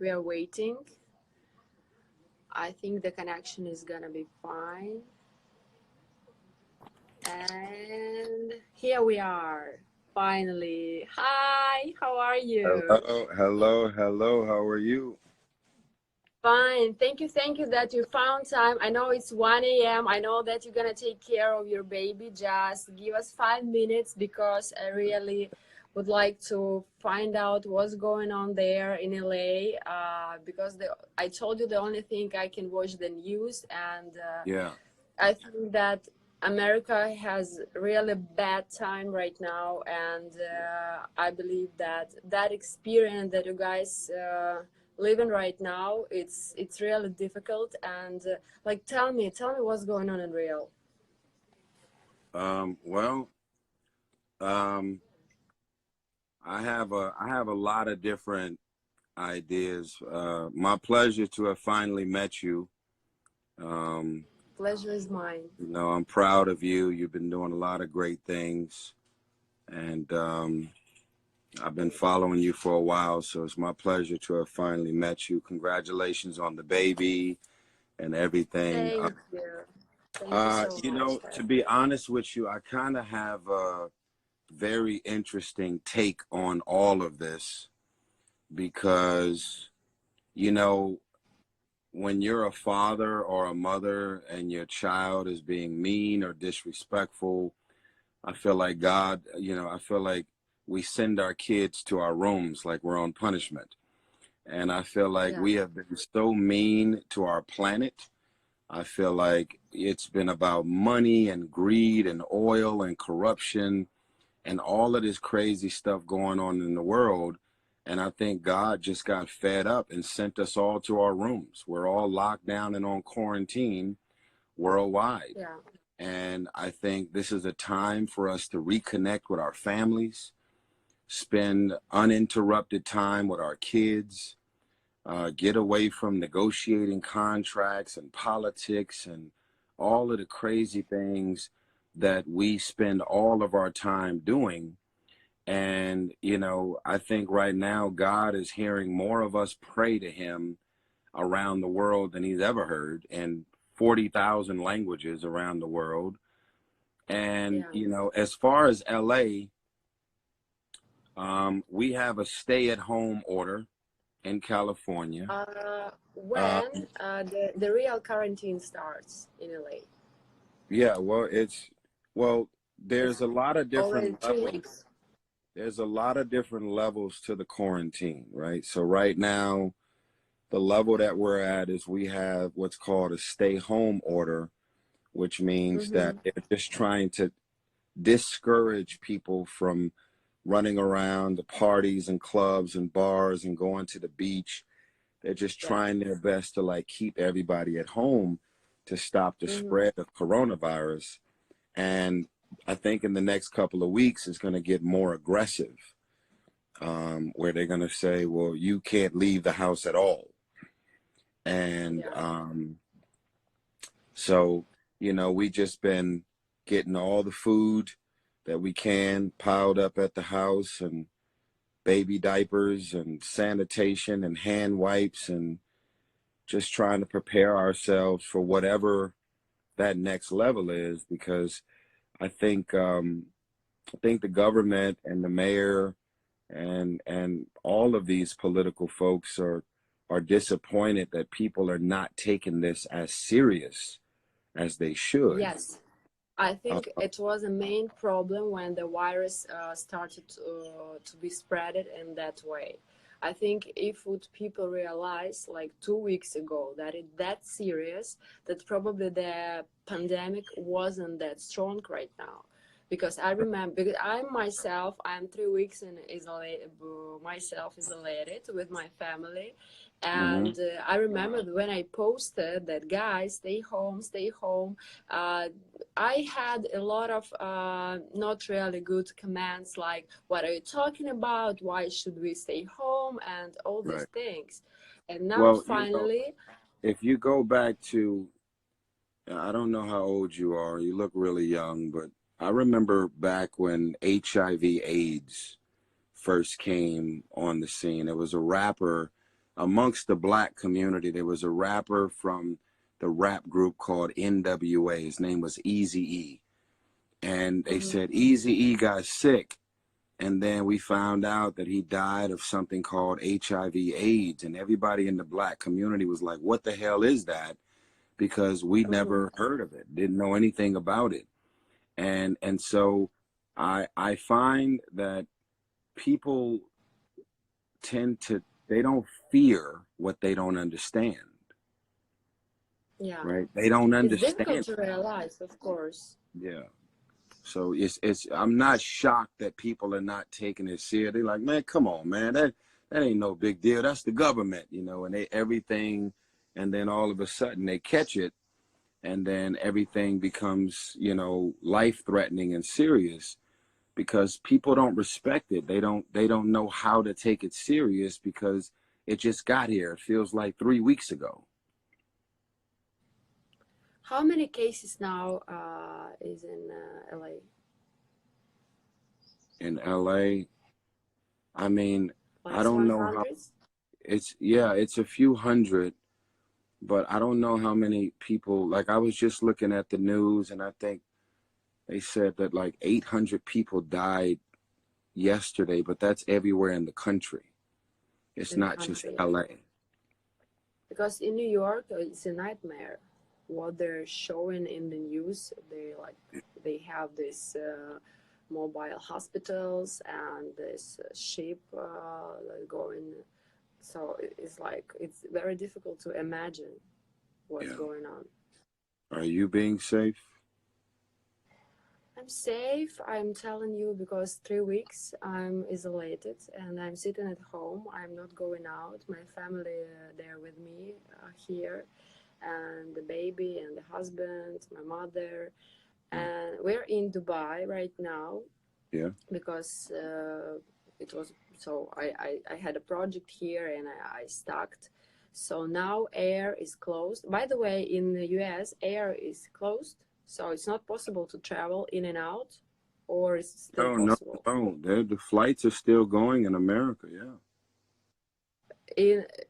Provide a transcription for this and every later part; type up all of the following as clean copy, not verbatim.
We are waiting. I think the connection is gonna be fine. And here we are, finally. Hi, how are you? Hello, hello, hello. How are you? Fine. Thank you that you found time. I know it's 1 a.m. I know that you're gonna take care of your baby. Just give us 5 minutes because I really would like to find out what's going on there in LA. Because I told you the only thing I can watch the news, and Yeah. I think that America has really bad time right now, and I believe that that experience that you guys living right now, it's really difficult. And like, tell me what's going on in real. Well, I have a lot of different ideas. My pleasure to have finally met you. Pleasure is mine. You know, I'm proud of you. You've been doing a lot of great things, and I've been following you for a while, so it's my pleasure to have finally met you. Congratulations on the baby and everything. Thank you. Thank you so You much. know, to be honest with you, I kind of have a very interesting take on all of this because, you know, when you're a father or a mother and your child is being mean or disrespectful, I feel like God, you know, I feel like we send our kids to our rooms like we're on punishment. And I feel like we have been so mean to our planet. I feel like it's been about money and greed and oil and corruption and all of this crazy stuff going on in the world. And I think God just got fed up and sent us all to our rooms. We're all locked down and on quarantine worldwide. Yeah. And I think this is a time for us to reconnect with our families, spend uninterrupted time with our kids, get away from negotiating contracts and politics and all of the crazy things that we spend all of our time doing. And, you know, I think right now God is hearing more of us pray to him around the world than he's ever heard in 40,000 languages around the world. And, you know, as far as LA, we have a stay-at-home order in California. When the real quarantine starts in LA? Yeah, well, there's a lot of different levels. There's a lot of different levels to the quarantine, right? So right now, the level that we're at is we have what's called a stay-home order, which means that they're just trying to discourage people from running around the parties and clubs and bars and going to the beach. They're just trying their best to like keep everybody at home to stop the spread of coronavirus. And I think in the next couple of weeks it's going to get more aggressive, where they're going to say, well, you can't leave the house at all. And so, you know, we just been getting all the food that we can piled up at the house, and baby diapers and sanitation and hand wipes, and just trying to prepare ourselves for whatever that next level is, because I think the government and the mayor and all of these political folks are disappointed that people are not taking this as serious as they should. Yes. I think it was a main problem when the virus started to be spreaded in that way. I think if would people realize like 2 weeks ago that it's that serious, that probably the pandemic wasn't that strong right now. Because I remember, because I'm 3 weeks in isolated with my family. And I remember when I posted that, guys, stay home, I had a lot of not really good comments like, what are you talking about? Why should we stay home? And all these things. And now finally... You know, if you go back to, I don't know how old you are, you look really young, but I remember back when HIV AIDS first came on the scene. It was a rapper, amongst the black community, there was a rapper from the rap group called NWA. His name was Eazy-E. And they said Eazy-E got sick. And then we found out that he died of something called HIV/AIDS. And everybody in the black community was like, what the hell is that? Because we never heard of it, didn't know anything about it. And so I find that people tend to, they don't fear what they don't understand. Yeah. Right? They don't understand. It's difficult to realize, of course. Yeah. So I'm not shocked that people are not taking it serious. They're like, man, come on, man, that ain't no big deal. That's the government, you know, and everything, and then all of a sudden they catch it, and then everything becomes, you know, life-threatening and serious because people don't respect it. They don't know how to take it serious because it just got here. It feels like 3 weeks ago. How many cases now is in LA? In LA, I mean, Like I don't know how. It's a few hundred, but I don't know how many people. Like, I was just looking at the news, and I think they said that like 800 people died yesterday, but that's everywhere in the country. It's not just LA. Because in New York, it's a nightmare. What they're showing in the news, they have this mobile hospitals and this ship going. So it's like, it's very difficult to imagine what's going on. Are you being safe? I'm safe, I'm telling you, because 3 weeks I'm isolated and I'm sitting at home. I'm not going out. My family they're with me here, and the baby and the husband, my mother, and we're in Dubai right now. Yeah. Because it was so I had a project here and I stocked. So now air is closed. By the way, in the US, air is closed. So it's not possible to travel in and out, or is it still possible? No. The flights are still going in America, yeah.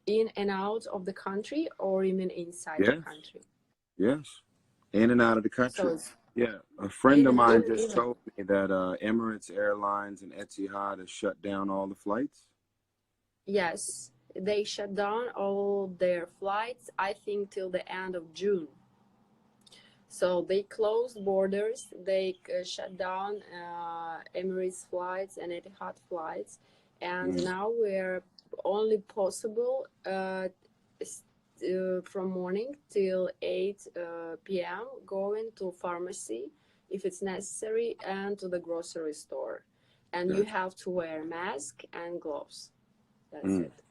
In and out of the country, or even inside the country? Yes, in and out of the country. So yeah, a friend of mine just told me that Emirates Airlines and Etihad has shut down all the flights. Yes, they shut down all their flights, I think, till the end of June. So they closed borders, they shut down Emirates flights and Etihad flights, and now we're only possible from morning till 8 p.m. going to pharmacy if it's necessary and to the grocery store. And you have to wear a mask and gloves. That's it.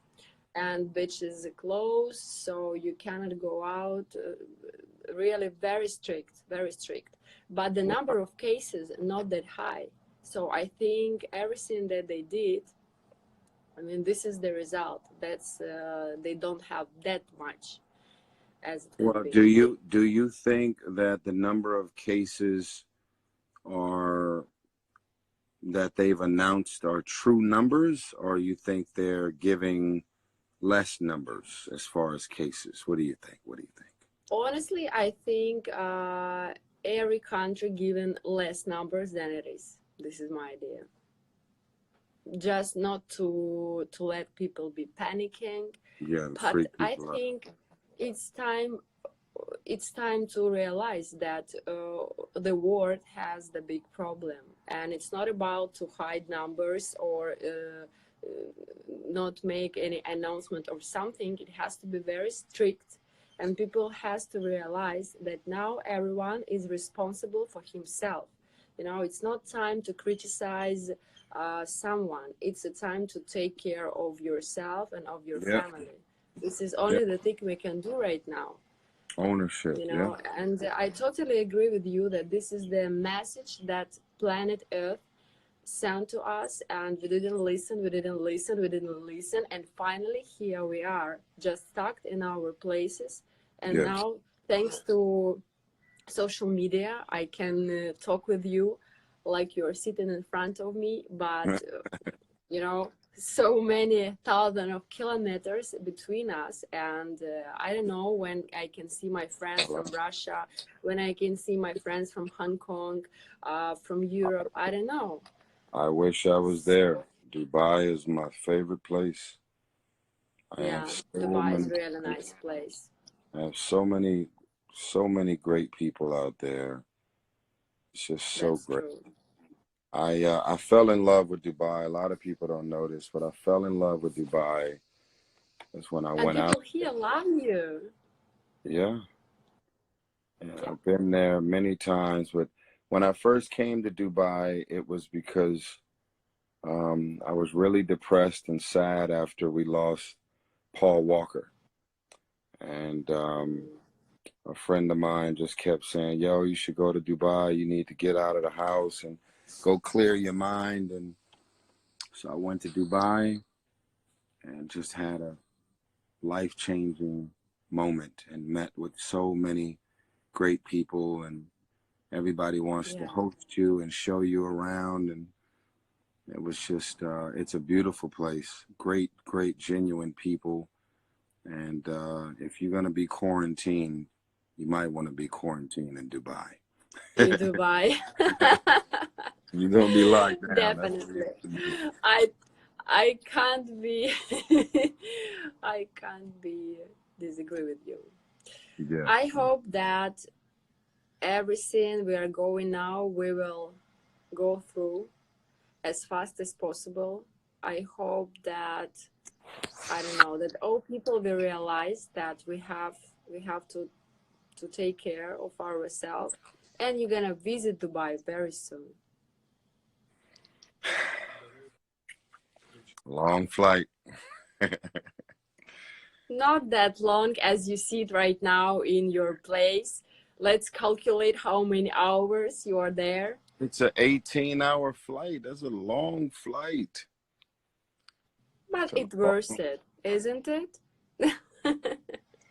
And beaches are closed, so you cannot go out. Really very strict, very strict. But the number of cases not that high. So I think everything that they did, I mean, this is the result. That's they don't have that much. As well, do you think that the number of cases are that they've announced are true numbers, or you think they're giving less numbers as far as cases? What do you think? Honestly, I think every country given less numbers than it is. This is my idea. Just not to let people be panicking. Yeah, but I think it's time to realize that the world has the big problem, and it's not about to hide numbers or not make any announcement or something. It has to be very strict, and people has to realize that now everyone is responsible for himself. You know, it's not time to criticize someone. It's a time to take care of yourself and of your family. This is only the thing we can do right now. Ownership, you know. And I totally agree with you that this is the message that planet Earth sent to us, and we didn't listen, and finally here we are, just stuck in our places. And now, thanks to social media, I can talk with you like you're sitting in front of me, but you know, so many thousands of kilometers between us, and I don't know when I can see my friends from Russia, when I can see my friends from Hong Kong, from Europe. I don't know. I wish I was there. Dubai is my favorite place. Yeah, Dubai is really a nice place. I have so many great people out there. It's just so great. True. I fell in love with Dubai. A lot of people don't know this, but I fell in love with Dubai. That's when I went out. And people here love you. Yeah. I've been there many times, but when I first came to Dubai, it was because I was really depressed and sad after we lost Paul Walker. And a friend of mine just kept saying, yo, you should go to Dubai. You need to get out of the house and go clear your mind. And so I went to Dubai and just had a life-changing moment and met with so many great people, and everybody wants to host you and show you around. And it was just, it's a beautiful place. Great, genuine people. And if you're going to be quarantined, you might want to be quarantined in Dubai. In Dubai. You're going to be locked down. Definitely. I can't be I can't be disagree with you. Yeah. I hope that everything we are going now, we will go through as fast as possible. I hope that, I don't know, that all people will realize that we have to take care of ourselves, and you're gonna visit Dubai very soon. Long flight. Not that long as you see it right now in your place. Let's calculate how many hours you are there. It's an 18-hour flight. That's a long flight. But it's worth it, isn't it?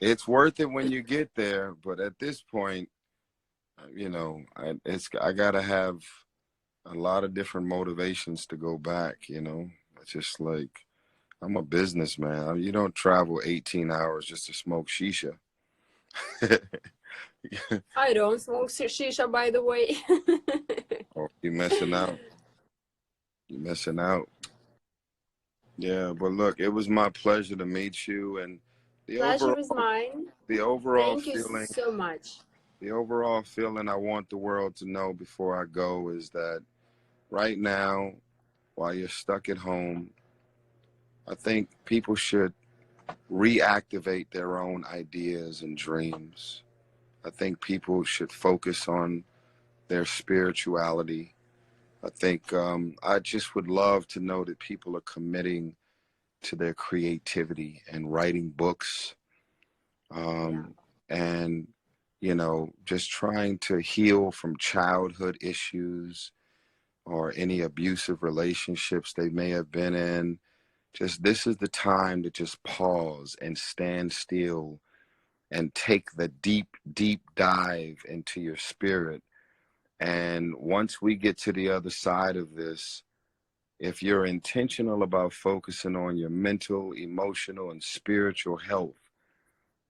It's worth it when you get there, but at this point, you know, I gotta have a lot of different motivations to go back. You know, it's just like, I'm a businessman. You don't travel 18 hours just to smoke shisha. I don't smoke shisha, by the way. Oh, you're missing out. You're missing out. Yeah, but look, it was my pleasure to meet you, and the pleasure is mine. The overall Thank feeling. You so much. The overall feeling I want the world to know before I go is that right now, while you're stuck at home, I think people should reactivate their own ideas and dreams. I think people should focus on their spirituality. I think I just would love to know that people are committing to their creativity and writing books, and, you know, just trying to heal from childhood issues or any abusive relationships they may have been in. Just, this is the time to just pause and stand still and take the deep dive into your spirit. And once we get to the other side of this, if you're intentional about focusing on your mental, emotional, and spiritual health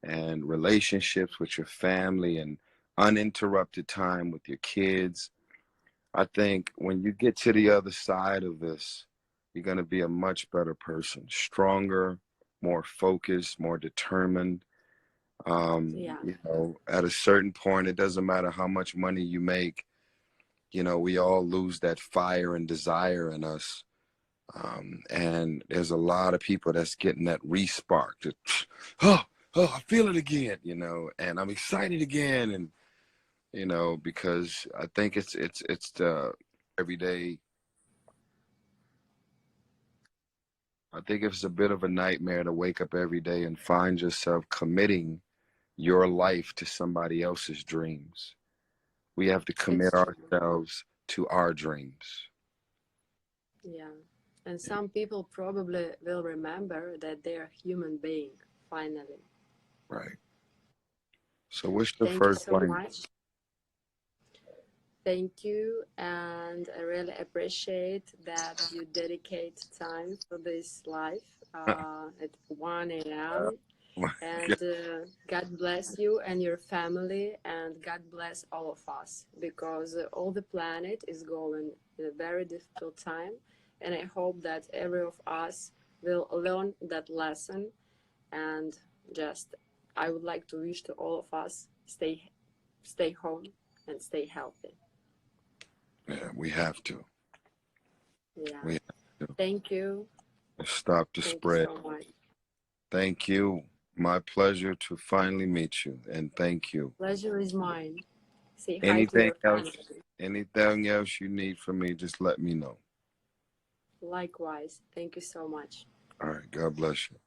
and relationships with your family and uninterrupted time with your kids, I think when you get to the other side of this, you're going to be a much better person, stronger, more focused, more determined. You know, at a certain point, it doesn't matter how much money you make. You know, we all lose that fire and desire in us. And there's a lot of people that's getting that re-spark. Oh, I feel it again, you know, and I'm excited again. And, you know, because I think it's the everyday. I think it's a bit of a nightmare to wake up every day and find yourself committing your life to somebody else's dreams. We have to commit ourselves to our dreams. Yeah. And some people probably will remember that they are human being, finally. Right. So what's the Thank first you so language? much. thank you, and I really appreciate that you dedicate time for this live at 1 a.m. And God bless you and your family, and God bless all of us, because all the planet is going in a very difficult time, and I hope that every of us will learn that lesson. And just I would like to wish to all of us stay home and stay healthy. Yeah, we have to. Yeah. We have to. Thank you. Stop the spread. Thank you so much. Thank you. My pleasure to finally meet you, and thank you. Pleasure is mine. Say hi Anything to your family. anything else you need from me, just let me know. Likewise. Thank you so much. All right. God bless you.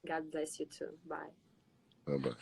God bless you too. Bye. Bye-bye.